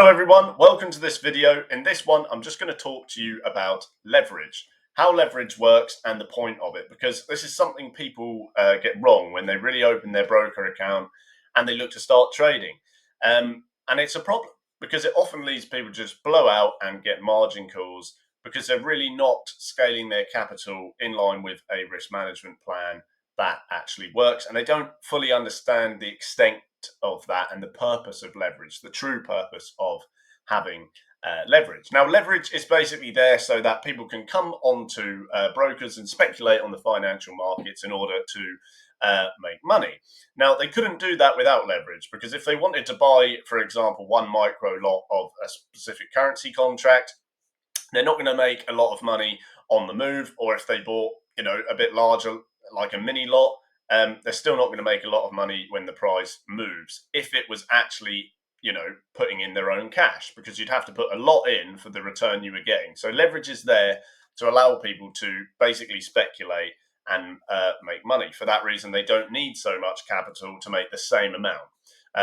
everyone, welcome to this video. In this one, I'm just going to talk to you about leverage, how leverage works and the point of it, because this is something people get wrong when they really open their broker account and they look to start trading. And it's a problem because it often leads people to just blow out and get margin calls because they're really not scaling their capital in line with a risk management plan that actually works, and they don't fully understand the extent of that and the purpose of leverage, the true purpose of having leverage. Now, leverage is basically there so that people can come onto brokers and speculate on the financial markets in order to make money. Now, they couldn't do that without leverage, because if they wanted to buy, for example, one micro lot of a specific currency contract, they're not going to make a lot of money on the move. Or if they bought, a bit larger, like a mini lot, they're still not going to make a lot of money when the price moves, if it was actually, putting in their own cash, because you'd have to put a lot in for the return you were getting. So leverage is there to allow people to basically speculate and make money. For that reason, they don't need so much capital to make the same amount,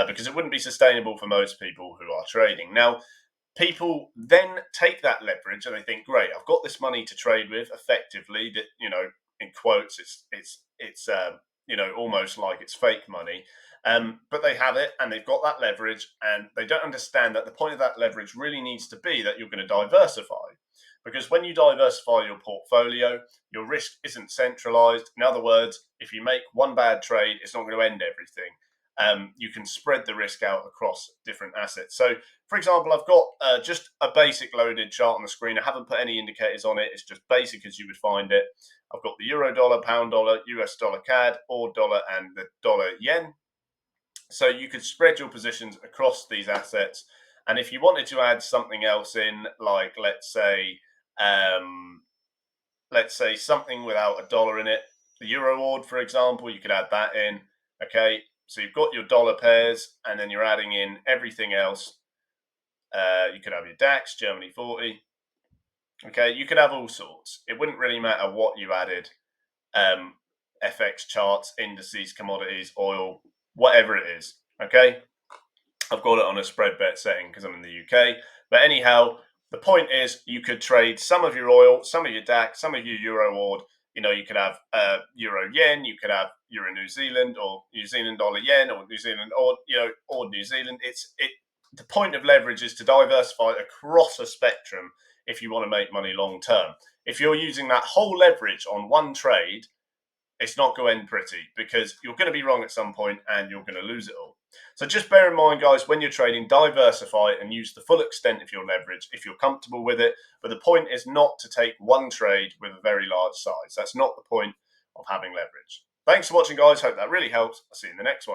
because it wouldn't be sustainable for most people who are trading. Now, people then take that leverage and they think, great, I've got this money to trade with effectively, that, in quotes, it's almost like it's fake money. But they have it and they've got that leverage, and they don't understand that the point of that leverage really needs to be that you're going to diversify. Because when you diversify your portfolio, your risk isn't centralized. In other words, if you make one bad trade, it's not going to end everything. You can spread the risk out across different assets. So, for example, I've got just a basic loaded chart on the screen. I haven't put any indicators on it. It's just basic as you would find it. I've got the euro dollar, pound dollar, US dollar CAD, or dollar, and the dollar yen. So you could spread your positions across these assets. And if you wanted to add something else in, like let's say something without a dollar in it, the euro ord, for example, you could add that in. Okay, so you've got your dollar pairs, and then you're adding in everything else. You could have your DAX, Germany 40. Okay, you could have all sorts. It wouldn't really matter what you added. FX charts, indices, commodities, oil, whatever it is. Okay, I've got it on a spread bet setting because I'm in the UK. But anyhow, the point is you could trade some of your oil, some of your DAX, some of your euro ord. You could have euro yen, you could have euro New Zealand, or New Zealand dollar yen, or New Zealand ord, ord New Zealand. The point of leverage is to diversify across a spectrum if you want to make money long term. If you're using that whole leverage on one trade, it's not going to end pretty, because you're going to be wrong at some point and you're going to lose it all. So just bear in mind, guys, when you're trading, diversify and use the full extent of your leverage if you're comfortable with it. But the point is not to take one trade with a very large size. That's not the point of having leverage. Thanks for watching, guys. Hope that really helps. I'll see you in the next one.